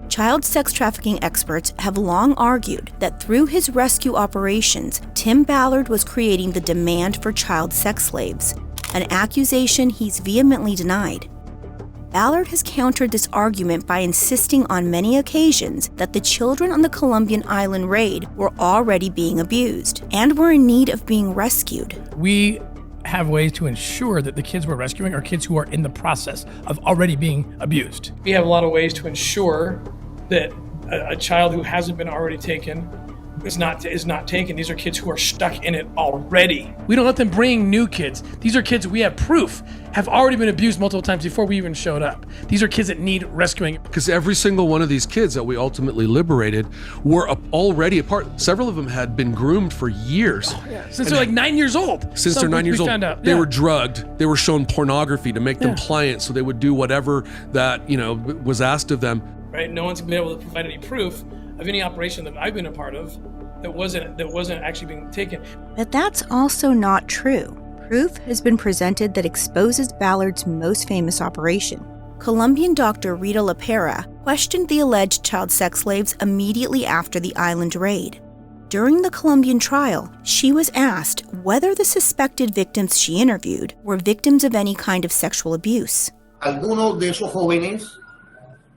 Child sex trafficking experts have long argued that through his rescue operations, Tim Ballard was creating the demand for child sex slaves, an accusation he's vehemently denied. Ballard has countered this argument by insisting on many occasions that the children on the Colombian island raid were already being abused and were in need of being rescued. We have ways to ensure that the kids we're rescuing are kids who are in the process of already being abused. We have a lot of ways to ensure that a child who hasn't been already taken is not taken. These are kids who are stuck in it already. We don't let them bring new kids. These are kids we have proof have already been abused multiple times before we even showed up. These are kids that need rescuing. Because every single one of these kids that we ultimately liberated were already a part. Several of them had been groomed for years. Oh, yeah. Since they're like 9 years old. Since they're 9 years old. They were drugged. They were shown pornography to make them pliant so they would do whatever that, was asked of them. Right? No one's been able to provide any proof of any operation that I've been a part of that wasn't actually being taken. But that's also not true. Proof has been presented that exposes Ballard's most famous operation. Colombian doctor Rita Lepera questioned the alleged child sex slaves immediately after the island raid. During the Colombian trial, she was asked whether the suspected victims she interviewed were victims of any kind of sexual abuse. ¿Alguno de esos jóvenes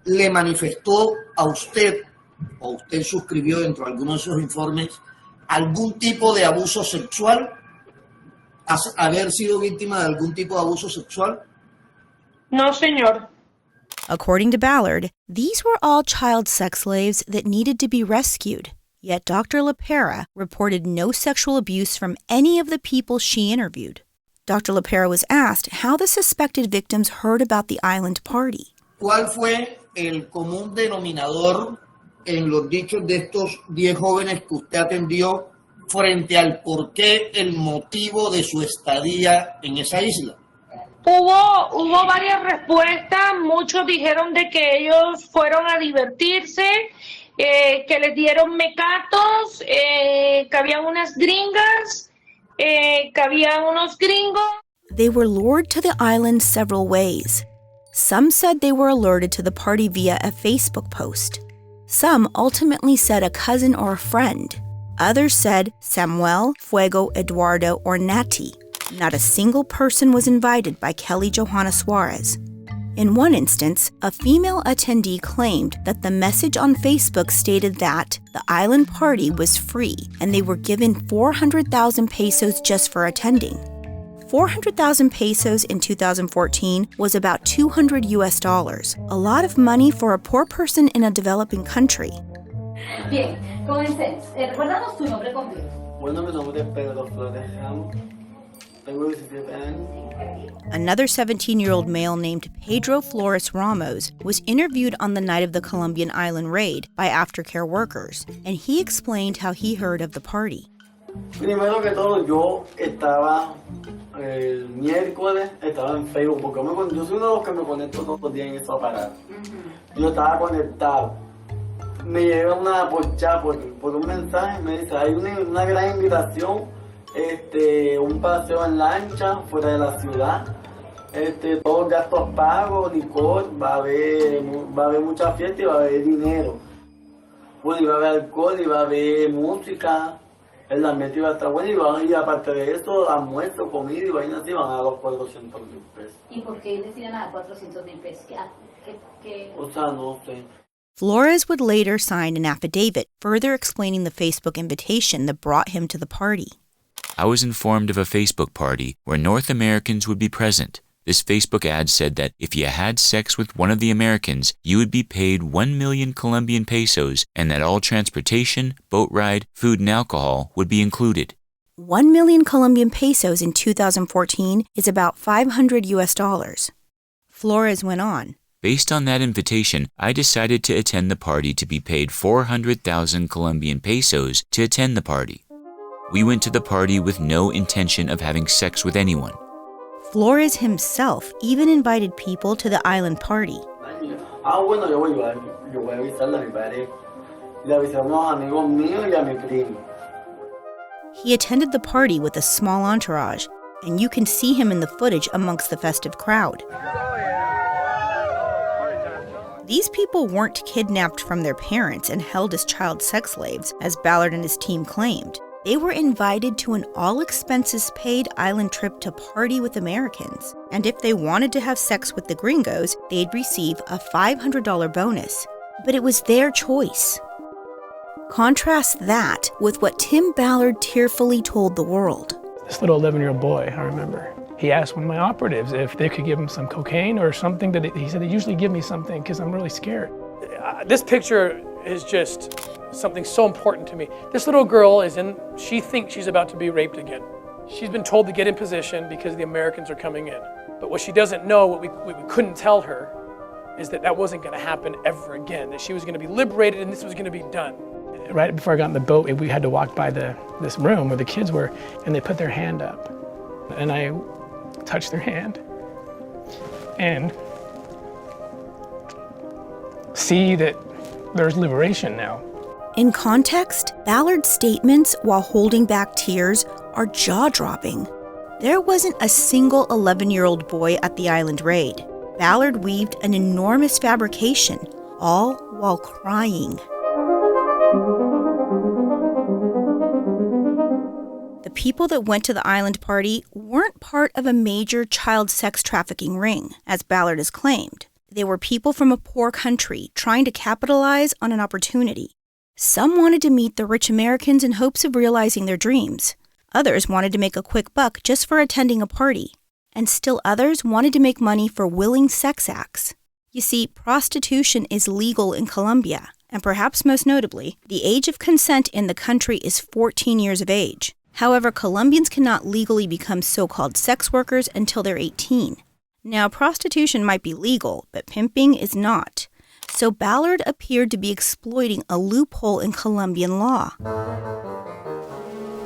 le manifestó a usted, o usted suscribió dentro de alguno de esos informes, algún tipo de abuso sexual? ¿Haber sido víctima de algún tipo de abuso sexual? No, señor. According to Ballard, these were all child sex slaves that needed to be rescued. Yet Dr. Lepera reported no sexual abuse from any of the people she interviewed. Dr. Lepera was asked how the suspected victims heard about the island party. ¿Cuál fue el común denominador en los dichos de estos 10 jóvenes que usted atendió frente al porqué, el motivo de su estadía en esa isla? Hubo varias respuestas. Muchos dijeron de que ellos fueron a divertirse, que les dieron mecatos, que habían unas gringas, que habían unos gringos. They were lured to the island several ways. Some said they were alerted to the party via a Facebook post. Some ultimately said a cousin or a friend. Others said Samuel, Fuego, Eduardo, or Nati. Not a single person was invited by Kely Johana Suárez. In one instance, a female attendee claimed that the message on Facebook stated that the island party was free and they were given 400,000 pesos just for attending. 400,000 pesos in 2014 was about $200 US, a lot of money for a poor person in a developing country. Bien, comencemos. Recuérdanos tu nombre completo. Bueno, mi nombre es Pedro Flores Ramos. Tengo 17 años. Another 17-year-old male named Pedro Flores Ramos was interviewed on the night of the Colombian island raid by aftercare workers, and he explained how he heard of the party. Primero que todo, yo estaba el miércoles, estaba en Facebook, porque yo soy uno de los que me conecto todos los días en ese aparato. Yo estaba conectado. Me llega una por un mensaje, me dice, hay una gran invitación, un paseo en lancha fuera de la ciudad, todos gastos pagos, licor, va a haber mucha fiesta y va a haber dinero. Bueno, y va a haber alcohol y va a haber música, el ambiente iba a estar bueno y aparte de eso, almuerzo, comida y vainas así van a dar los 400,000 pesos. ¿Y por qué les iban a dar 400,000 pesos? ¿Qué? O sea, no sé. Flores would later sign an affidavit further explaining the Facebook invitation that brought him to the party. I was informed of a Facebook party where North Americans would be present. This Facebook ad said that if you had sex with one of the Americans, you would be paid 1 million Colombian pesos and that all transportation, boat ride, food, and alcohol would be included. 1 million Colombian pesos in 2014 is about $500. Flores went on. Based on that invitation, I decided to attend the party to be paid 400,000 Colombian pesos to attend the party. We went to the party with no intention of having sex with anyone. Flores himself even invited people to the island party. Bueno, yo voy a avisarle a mi pareja. Le avisé a unos amigos míos y a mi primo. He attended the party with a small entourage, and you can see him in the footage amongst the festive crowd. These people weren't kidnapped from their parents and held as child sex slaves, as Ballard and his team claimed. They were invited to an all-expenses-paid island trip to party with Americans, and if they wanted to have sex with the gringos, they'd receive a $500 bonus. But it was their choice. Contrast that with what Tim Ballard tearfully told the world. This little 11-year-old boy, I remember, he asked one of my operatives if they could give him some cocaine or something. He said, they usually give me something because I'm really scared. This picture is just something so important to me. This little girl she thinks she's about to be raped again. She's been told to get in position because the Americans are coming in. But what she doesn't know, what we couldn't tell her, is that wasn't going to happen ever again, that she was going to be liberated and this was going to be done. Right before I got in the boat, we had to walk by this room where the kids were, and they put their hand up. And I touched their hand and see that there's liberation now. In context, Ballard's statements while holding back tears are jaw-dropping. There wasn't a single 11-year-old boy at the island raid. Ballard weaved an enormous fabrication, all while crying. The people that went to the island party weren't part of a major child sex trafficking ring, as Ballard has claimed. They were people from a poor country trying to capitalize on an opportunity. Some wanted to meet the rich Americans in hopes of realizing their dreams. Others wanted to make a quick buck just for attending a party. And still others wanted to make money for willing sex acts. You see, prostitution is legal in Colombia, and perhaps most notably, the age of consent in the country is 14 years of age. However, Colombians cannot legally become so-called sex workers until they're 18. Now, prostitution might be legal, but pimping is not. So Ballard appeared to be exploiting a loophole in Colombian law.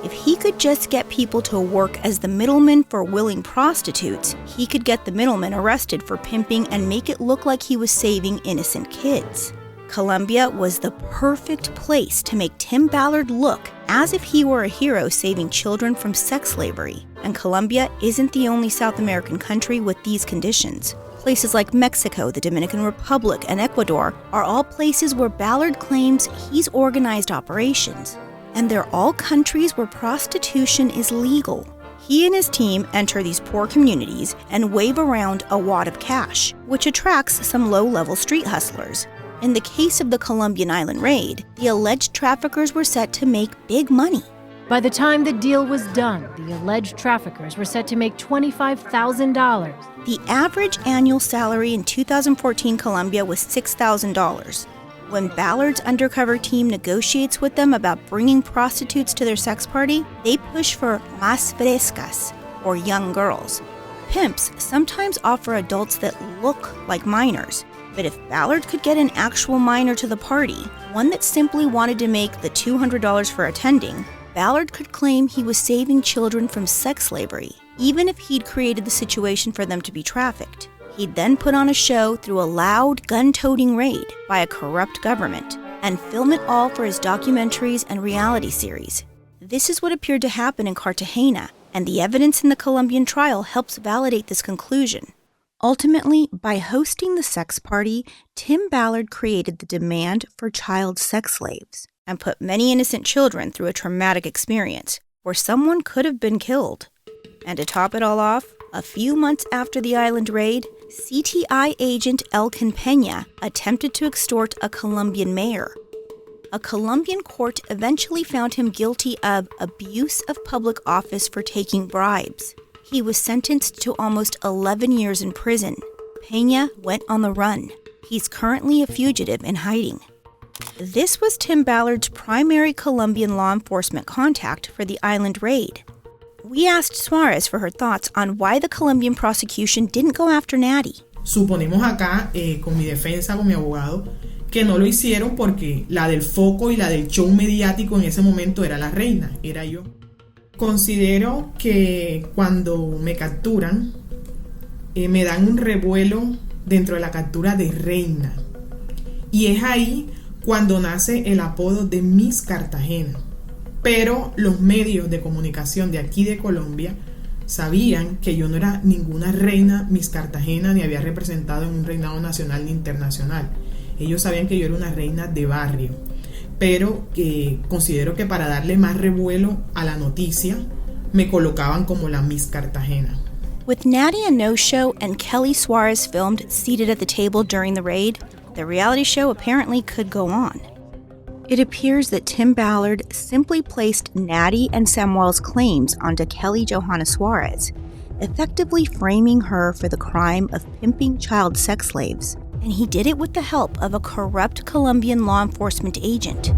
If he could just get people to work as the middleman for willing prostitutes, he could get the middleman arrested for pimping and make it look like he was saving innocent kids. Colombia was the perfect place to make Tim Ballard look as if he were a hero saving children from sex slavery. And Colombia isn't the only South American country with these conditions. Places like Mexico, the Dominican Republic, and Ecuador are all places where Ballard claims he's organized operations. And they're all countries where prostitution is legal. He and his team enter these poor communities and wave around a wad of cash, which attracts some low-level street hustlers. In the case of the Colombian island raid, the alleged traffickers were set to make big money. By the time the deal was done, the alleged traffickers were set to make $25,000. The average annual salary in 2014 Colombia was $6,000. When Ballard's undercover team negotiates with them about bringing prostitutes to their sex party, they push for más frescas, or young girls. Pimps sometimes offer adults that look like minors. But if Ballard could get an actual minor to the party, one that simply wanted to make the $200 for attending, Ballard could claim he was saving children from sex slavery, even if he'd created the situation for them to be trafficked. He'd then put on a show through a loud, gun-toting raid by a corrupt government, and film it all for his documentaries and reality series. This is what appeared to happen in Cartagena, and the evidence in the Colombian trial helps validate this conclusion. Ultimately, by hosting the sex party, Tim Ballard created the demand for child sex slaves and put many innocent children through a traumatic experience where someone could have been killed. And to top it all off, a few months after the island raid, CTI agent Elkin Peña attempted to extort a Colombian mayor. a Colombian court eventually found him guilty of abuse of public office for taking bribes. He was sentenced to almost 11 years in prison. Peña went on the run. He's currently a fugitive in hiding. This was Tim Ballard's primary Colombian law enforcement contact for the island raid. We asked Suárez for her thoughts on why the Colombian prosecution didn't go after Natty. Suponemos acá, con mi defensa, con mi abogado, que no lo hicieron porque la del foco y la del show mediático en ese momento era la reina, era yo. Considero que cuando me capturan, me dan un revuelo dentro de la captura de reina. Y es ahí cuando nace el apodo de Miss Cartagena. Pero los medios de comunicación de aquí de Colombia sabían que yo no era ninguna reina Miss Cartagena ni había representado en un reinado nacional ni internacional. Ellos sabían que yo era una reina de barrio. Pero considero que para darle más revuelo a la noticia, me colocaban como la Miss Cartagena. With Natty a no-show and Kely Suárez filmed seated at the table during the raid, the reality show apparently could go on. It appears that Tim Ballard simply placed Natty and Samuel's claims onto Kely Johana Suárez, effectively framing her for the crime of pimping child sex slaves. And he did it with the help of a corrupt Colombian law enforcement agent.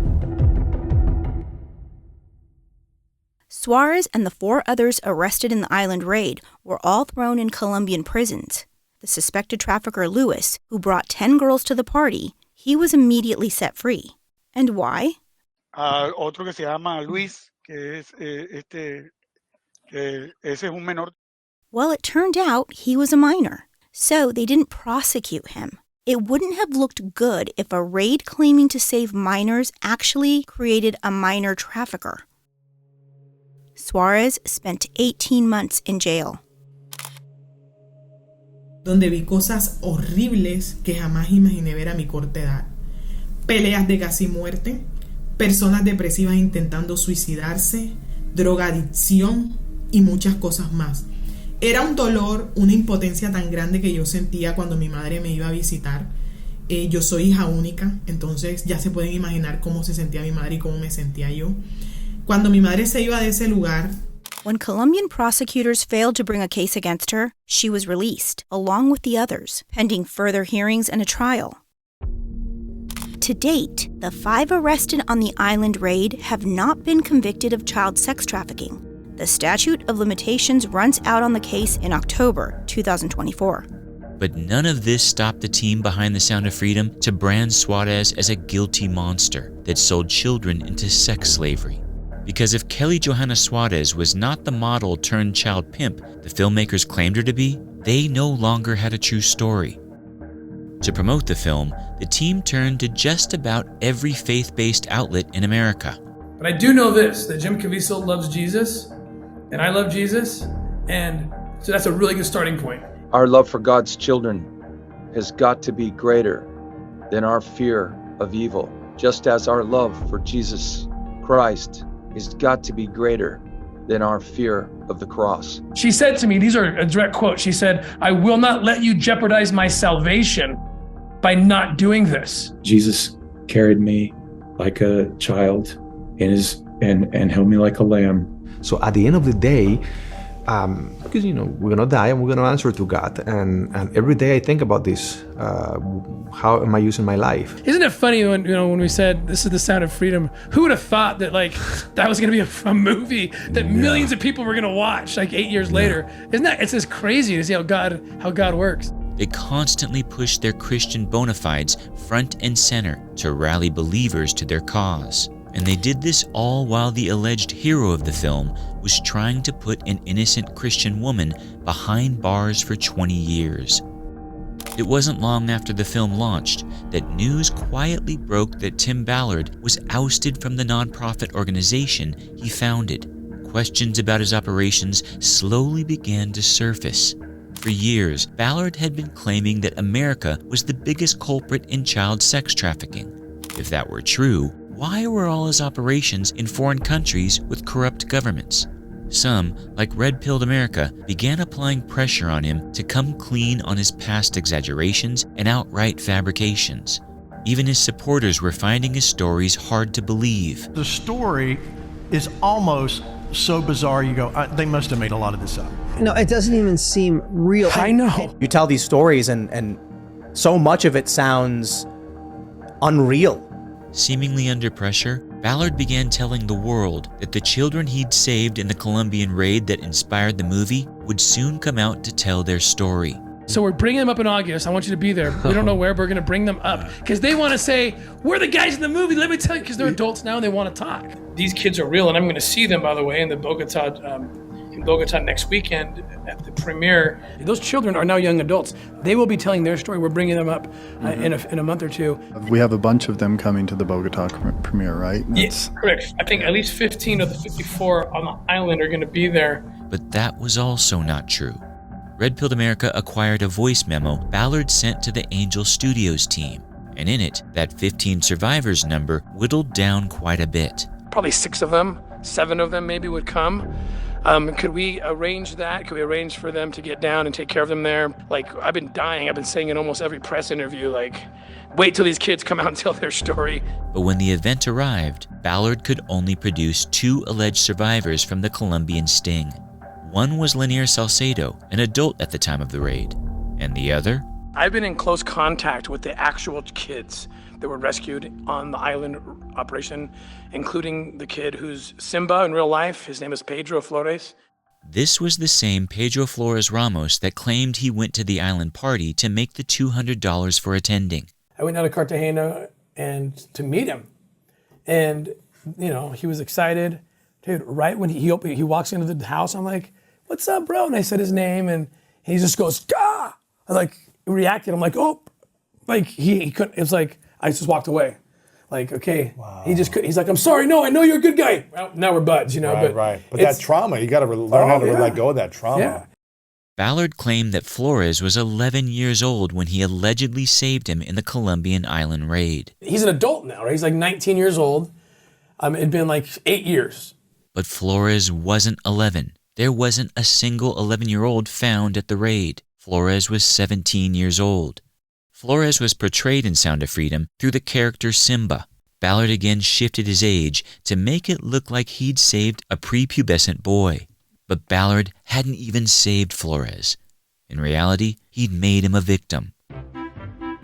Suárez and the 4 others arrested in the island raid were all thrown in Colombian prisons. The suspected trafficker Ruse, who brought 10 girls to the party, he was immediately set free. And why? Otro que se llama Luis, que es ese es un menor. Well, it turned out he was a minor, so they didn't prosecute him. It wouldn't have looked good if a raid claiming to save minors actually created a minor trafficker. Suárez spent 18 months in jail. Donde vi cosas horribles que jamás imaginé ver a mi corta edad. Peleas de casi muerte, personas depresivas intentando suicidarse, drogadicción y muchas cosas más. Era un dolor, una impotencia tan grande que yo sentía cuando mi madre me iba a visitar. Yo soy hija única, entonces ya se pueden imaginar cómo se sentía mi madre y cómo me sentía yo. Cuando mi madre se iba de ese lugar, when Colombian prosecutors failed to bring a case against her, she was released, along with the others, pending further hearings and a trial. To date, the 5 arrested on the island raid have not been convicted of child sex trafficking. The statute of limitations runs out on the case in October 2024. But none of this stopped the team behind The Sound of Freedom to brand Suárez as a guilty monster that sold children into sex slavery. Because if Kely Johana Suárez was not the model turned child pimp the filmmakers claimed her to be, they no longer had a true story. To promote the film, the team turned to just about every faith-based outlet in America. But I do know this, that Jim Caviezel loves Jesus, and I love Jesus, and so that's a really good starting point. Our love for God's children has got to be greater than our fear of evil, just as our love for Jesus Christ has got to be greater than our fear of the cross. She said to me, these are a direct quote, she said, "I will not let you jeopardize my salvation by not doing this." Jesus carried me like a child and held me like a lamb. So at the end of the day, because we're gonna die and we're gonna answer to God, and every day I think about this. How am I using my life? Isn't it funny when we said this is The Sound of Freedom? Who would have thought that that was going to be a movie that millions of people were going to watch 8 years later? It's just crazy to see how God works. They constantly pushed their Christian bona fides front and center to rally believers to their cause. And they did this all while the alleged hero of the film was trying to put an innocent Christian woman behind bars for 20 years. It wasn't long after the film launched that news quietly broke that Tim Ballard was ousted from the nonprofit organization he founded. Questions about his operations slowly began to surface. For years, Ballard had been claiming that America was the biggest culprit in child sex trafficking. If that were true, why were all his operations in foreign countries with corrupt governments? Some, like Red Pilled America, began applying pressure on him to come clean on his past exaggerations and outright fabrications. Even his supporters were finding his stories hard to believe. The story is almost so bizarre, you go, they must have made a lot of this up. No, it doesn't even seem real. I know. You tell these stories and so much of it sounds unreal. Seemingly under pressure, Ballard began telling the world that the children he'd saved in the Colombian raid that inspired the movie would soon come out to tell their story. So we're bringing them up in August. I want you to be there. We don't know where, but we're going to bring them up because they want to say, we're the guys in the movie. Let me tell you, because they're adults now and they want to talk. These kids are real, and I'm going to see them, by the way, in Bogota next weekend at the premiere. Those children are now young adults. They will be telling their story. We're bringing them up in a month or two. We have a bunch of them coming to the Bogota premiere, right? Yes, correct. I think at least 15 of the 54 on the island are going to be there. But that was also not true. Red Pilled America acquired a voice memo Ballard sent to the Angel Studios team, and in it, that 15 survivors number whittled down quite a bit. Probably 6 of them, 7 of them maybe would come. Could we arrange that? Could we arrange for them to get down and take care of them there? Like, I've been dying. I've been saying in almost every press interview, like, wait till these kids come out and tell their story. But when the event arrived, Ballard could only produce 2 alleged survivors from the Colombian sting. One was Lanier Salcedo, an adult at the time of the raid, and the other? I've been in close contact with the actual kids that were rescued on the island operation, including the kid who's Simba in real life. His name is Pedro Flores. This was the same Pedro Flores Ramos that claimed he went to the island party to make the $200 for attending. I went down to Cartagena and to meet him, and he was excited. Dude, right when he walks into the house, I'm like, "What's up, bro?" And I said his name, and he just goes, "Gah!" I reacted. I'm like, "Oh," he couldn't. It was like I just walked away. Like, okay, wow. He's like, "I'm sorry, no, I know you're a good guy." Well, now we're buds, Right. But that trauma, you got to learn how to let go of that trauma. Yeah. Ballard claimed that Flores was 11 years old when he allegedly saved him in the Colombian island raid. He's an adult now, right? He's like 19 years old. It'd been like 8 years. But Flores wasn't 11. There wasn't a single 11-year-old found at the raid. Flores was 17 years old. Flores was portrayed in Sound of Freedom through the character Simba. Ballard again shifted his age to make it look like he'd saved a prepubescent boy. But Ballard hadn't even saved Flores. In reality, he'd made him a victim.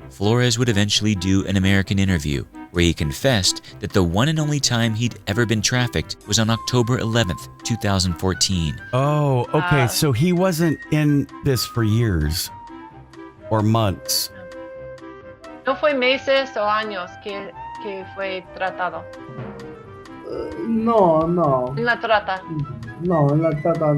Flores would eventually do an American interview where he confessed that the one and only time he'd ever been trafficked was on October 11th, 2014. Oh, okay, so he wasn't in this for years or months. No fue meses o años que fue tratado. No. En la trata. No, en la trata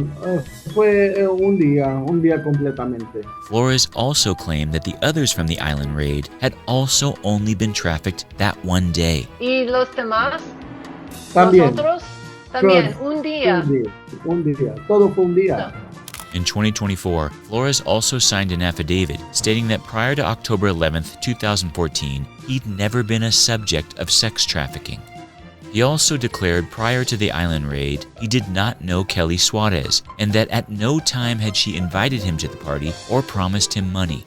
fue un día completamente. Flores also claimed that the others from the island raid had also only been trafficked that one day. ¿Y los demás? También. ¿Los otros? También, un día. Un día. Todo fue un día. No. In 2024, Flores also signed an affidavit stating that prior to October 11th, 2014, he'd never been a subject of sex trafficking. He also declared prior to the island raid, he did not know Kely Suárez, and that at no time had she invited him to the party or promised him money.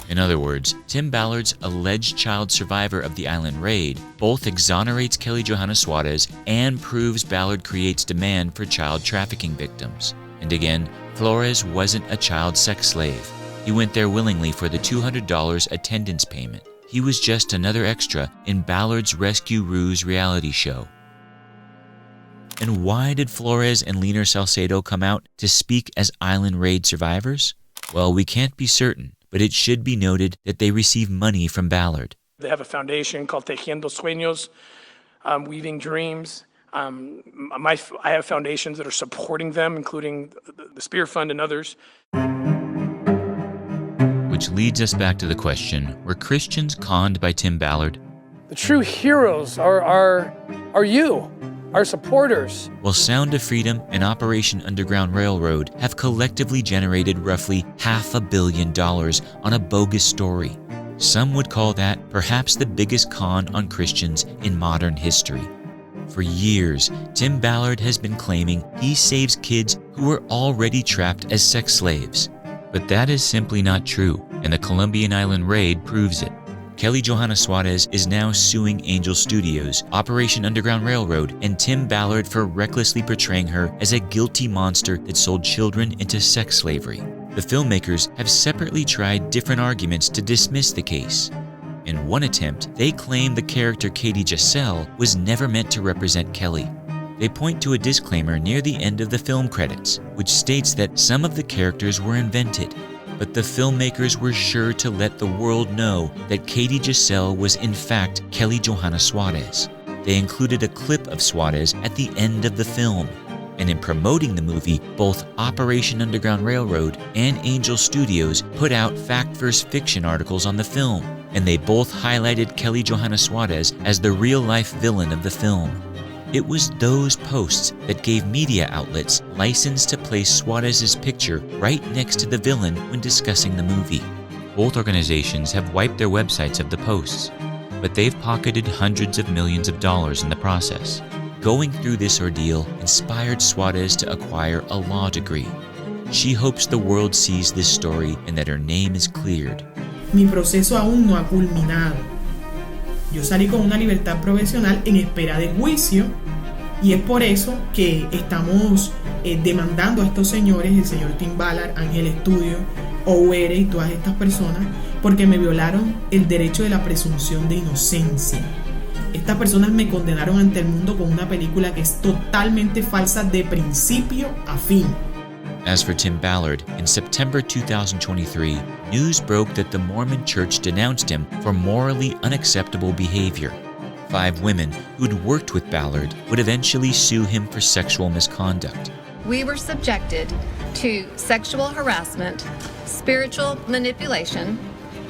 In other words, Tim Ballard's alleged child survivor of the island raid both exonerates Kely Johana Suárez and proves Ballard creates demand for child trafficking victims. And again, Flores wasn't a child sex slave. He went there willingly for the $200 attendance payment. He was just another extra in Ballard's Rescue Ruse reality show. And why did Flores and Lanier Salcedo come out to speak as island raid survivors? Well, we can't be certain, but it should be noted that they receive money from Ballard. They have a foundation called Tejiendo Sueños, Weaving Dreams. I have foundations that are supporting them, including the Spear Fund and others. Which leads us back to the question, were Christians conned by Tim Ballard? The true heroes are you, our supporters. Well, Sound of Freedom and Operation Underground Railroad have collectively generated roughly $500 million on a bogus story. Some would call that perhaps the biggest con on Christians in modern history. For years, Tim Ballard has been claiming he saves kids who are already trapped as sex slaves. But that is simply not true, and the Colombian island raid proves it. Kely Johana Suárez is now suing Angel Studios, Operation Underground Railroad, and Tim Ballard for recklessly portraying her as a guilty monster that sold children into sex slavery. The filmmakers have separately tried different arguments to dismiss the case. In one attempt, they claim the character Katy-Giselle was never meant to represent Kely. They point to a disclaimer near the end of the film credits, which states that some of the characters were invented. But the filmmakers were sure to let the world know that Katy-Giselle was in fact Kely Johana Suárez. They included a clip of Suárez at the end of the film. And in promoting the movie, both Operation Underground Railroad and Angel Studios put out fact versus fiction articles on the film, and they both highlighted Kely Johana Suárez as the real-life villain of the film. It was those posts that gave media outlets license to place Suárez's picture right next to the villain when discussing the movie. Both organizations have wiped their websites of the posts, but they've pocketed hundreds of millions of dollars in the process. Going through this ordeal inspired Suárez to acquire a law degree. She hopes the world sees this story and that her name is cleared. Mi proceso aún no ha culminado. Yo salí con una libertad provisional en espera de juicio y es por eso que estamos demandando a estos señores, el señor Tim Ballard, Ángel Estudio, OUR y todas estas personas, porque me violaron el derecho de la presunción de inocencia. Estas personas me condenaron ante el mundo con una película que es totalmente falsa de principio a fin. As for Tim Ballard, in September 2023, news broke that the Mormon Church denounced him for morally unacceptable behavior. 5 women who'd worked with Ballard would eventually sue him for sexual misconduct. We were subjected to sexual harassment, spiritual manipulation,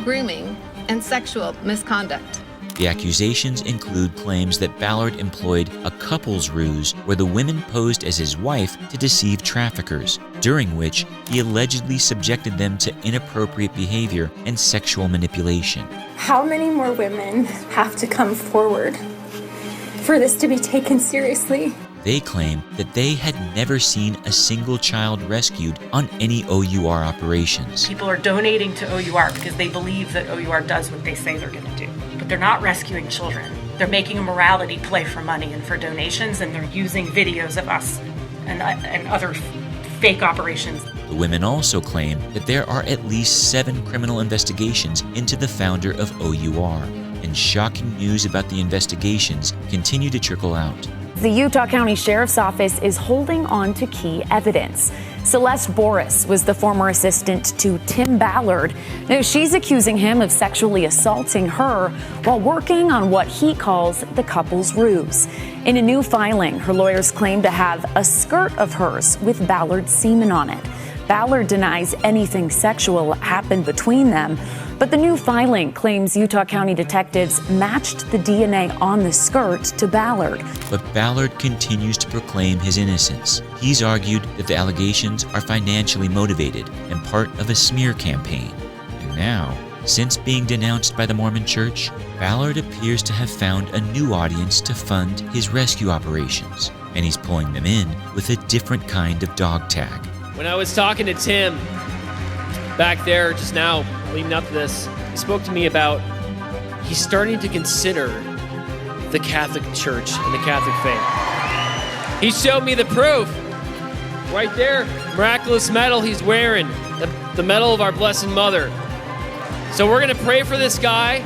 grooming, and sexual misconduct. The accusations include claims that Ballard employed a couple's ruse where the women posed as his wife to deceive traffickers, during which he allegedly subjected them to inappropriate behavior and sexual manipulation. How many more women have to come forward for this to be taken seriously? They claim that they had never seen a single child rescued on any OUR operations. People are donating to OUR because they believe that OUR does what they say they're going to do. But they're not rescuing children. They're making a morality play for money and for donations, and they're using videos of us and other fake operations. The women also claim that there are at least 7 criminal investigations into the founder of OUR, and shocking news about the investigations continue to trickle out. The Utah County Sheriff's Office is holding on to key evidence. Celeste Boris was the former assistant to Tim Ballard. Now she's accusing him of sexually assaulting her while working on what he calls the couple's ruse. In a new filing, her lawyers claim to have a skirt of hers with Ballard's semen on it. Ballard denies anything sexual happened between them, but the new filing claims Utah County detectives matched the DNA on the skirt to Ballard. But Ballard continues to proclaim his innocence. He's argued that the allegations are financially motivated and part of a smear campaign. And now, since being denounced by the Mormon Church, Ballard appears to have found a new audience to fund his rescue operations, and he's pulling them in with a different kind of dog tag. When I was talking to Tim back there just now, leading up to this, he spoke to me about he's starting to consider the Catholic Church and the Catholic faith. He showed me the proof right there, miraculous medal he's wearing, the medal of our Blessed Mother. So we're going to pray for this guy.